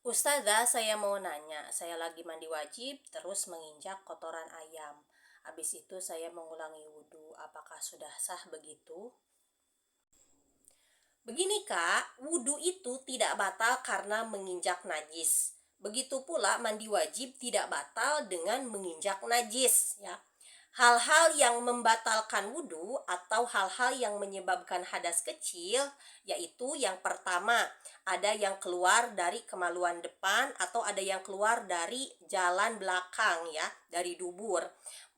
Ustazah, saya mau nanya. Saya lagi mandi wajib, terus menginjak kotoran ayam. Habis itu saya mengulangi wudhu. Apakah sudah sah begitu? Begini kak, wudhu itu tidak batal karena menginjak najis. Begitu pula mandi wajib tidak batal dengan menginjak najis ya. Hal-hal yang membatalkan wudhu atau hal-hal yang menyebabkan hadas kecil, yaitu yang pertama, ada yang keluar dari kemaluan depan atau ada yang keluar dari jalan belakang ya, dari dubur.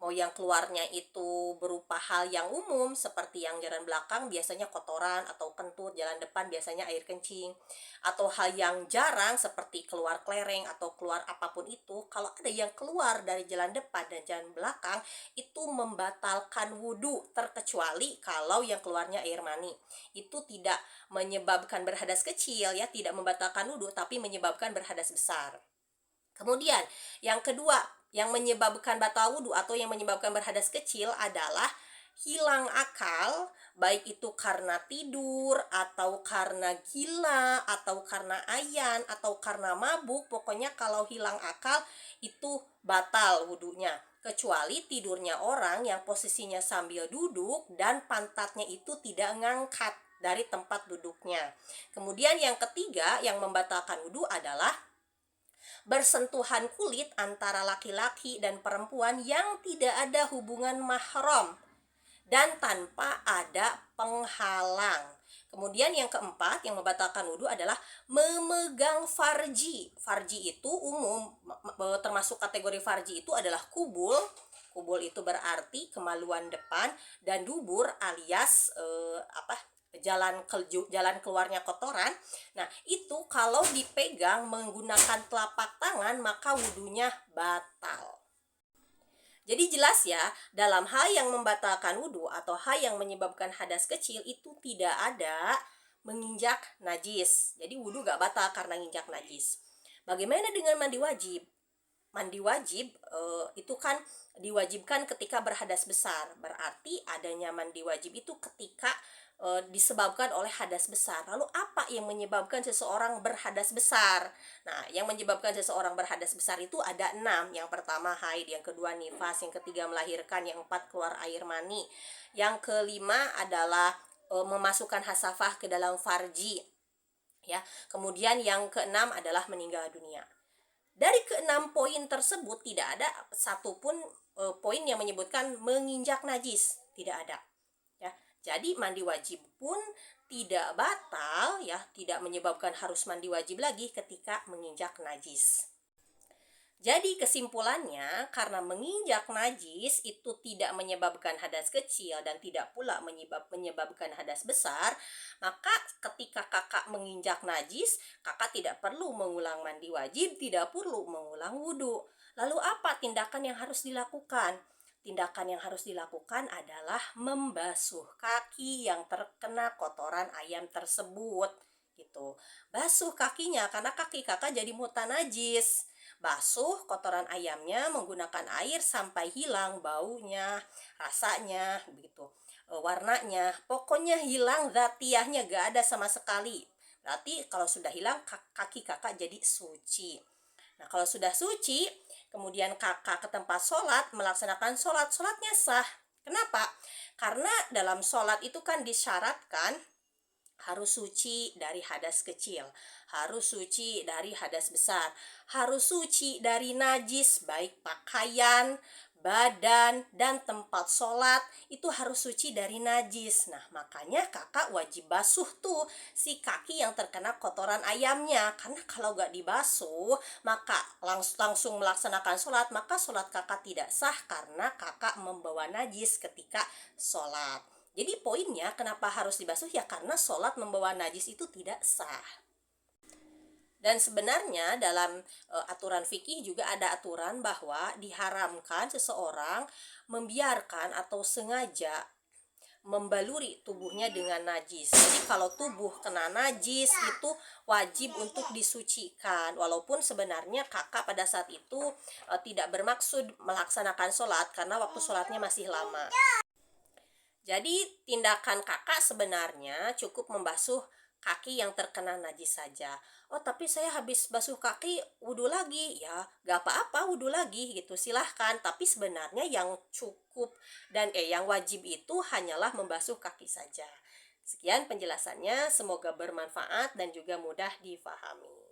Mau yang keluarnya itu berupa hal yang umum seperti yang jalan belakang biasanya kotoran atau kentut, jalan depan biasanya air kencing. Atau hal yang jarang seperti keluar kelereng atau keluar apapun itu, kalau ada yang keluar dari jalan depan dan jalan belakang itu membatalkan wudhu, terkecuali kalau yang keluarnya air mani. Itu tidak menyebabkan berhadas kecil ya, tidak membatalkan wudhu tapi menyebabkan berhadas besar. Kemudian yang kedua, yang menyebabkan batal wudhu atau yang menyebabkan berhadas kecil adalah hilang akal, baik itu karena tidur atau karena gila atau karena ayan atau karena mabuk. Pokoknya kalau hilang akal itu batal wudhunya, kecuali tidurnya orang yang posisinya sambil duduk dan pantatnya itu tidak ngangkat dari tempat duduknya. Kemudian yang ketiga yang membatalkan wudhu adalah bersentuhan kulit antara laki-laki dan perempuan yang tidak ada hubungan mahram dan tanpa ada penghalang. Kemudian yang keempat yang membatalkan wudhu adalah memegang farji. Farji itu umum, termasuk kategori farji itu adalah kubul. Kubul itu berarti kemaluan depan, dan dubur alias jalan keluarnya kotoran. Nah, itu kalau dipegang menggunakan telapak tangan maka wudhunya batal. Jadi jelas ya, dalam hal yang membatalkan wudhu atau hal yang menyebabkan hadas kecil itu tidak ada menginjak najis. Jadi wudhu gak batal karena nginjak najis. Bagaimana dengan mandi wajib? Mandi wajib itu kan diwajibkan ketika berhadas besar. Berarti adanya mandi wajib itu ketika disebabkan oleh hadas besar. Lalu apa yang menyebabkan seseorang berhadas besar? Nah, yang menyebabkan seseorang berhadas besar itu ada 6. Yang pertama haid, yang kedua nifas, yang ketiga melahirkan, yang keempat keluar air mani, yang kelima adalah memasukkan hasafah ke dalam farji ya. Kemudian yang keenam adalah meninggal dunia. Dari keenam poin tersebut tidak ada satupun poin yang menyebutkan menginjak najis, tidak ada ya. Jadi mandi wajib pun tidak batal ya, tidak menyebabkan harus mandi wajib lagi ketika menginjak najis. Jadi kesimpulannya, karena menginjak najis itu tidak menyebabkan hadas kecil dan tidak pula menyebabkan hadas besar, maka ketika kakak menginjak najis, kakak tidak perlu mengulang mandi wajib, tidak perlu mengulang wudhu. Lalu apa tindakan yang harus dilakukan? Tindakan yang harus dilakukan adalah membasuh kaki yang terkena kotoran ayam tersebut gitu. Basuh kakinya karena kaki kakak jadi mutan najis. Basuh kotoran ayamnya menggunakan air sampai hilang baunya, rasanya, begitu, warnanya. Pokoknya hilang zatiahnya, gak ada sama sekali. Berarti kalau sudah hilang kaki kakak jadi suci. Nah, kalau sudah suci, kemudian kakak ke tempat sholat, melaksanakan sholat, sholatnya sah. Kenapa? Karena dalam sholat itu kan disyaratkan harus suci dari hadas kecil, harus suci dari hadas besar, harus suci dari najis, baik pakaian, badan, dan tempat sholat itu harus suci dari najis. Nah, makanya kakak wajib basuh tuh si kaki yang terkena kotoran ayamnya. Karena kalau gak dibasuh, maka langsung melaksanakan sholat, maka sholat kakak tidak sah karena kakak membawa najis ketika sholat. Jadi poinnya kenapa harus dibasuh ya karena sholat membawa najis itu tidak sah. Dan sebenarnya dalam aturan fikih juga ada aturan bahwa diharamkan seseorang membiarkan atau sengaja membaluri tubuhnya dengan najis. Jadi kalau tubuh kena najis itu wajib untuk disucikan. Walaupun sebenarnya kakak pada saat itu tidak bermaksud melaksanakan sholat karena waktu sholatnya masih lama. Jadi tindakan kakak sebenarnya cukup membasuh kaki yang terkena najis saja. Oh, tapi saya habis basuh kaki wudhu lagi. Ya, gak apa-apa wudhu lagi gitu, silahkan. Tapi sebenarnya yang cukup dan yang wajib itu hanyalah membasuh kaki saja. Sekian penjelasannya, semoga bermanfaat dan juga mudah difahami.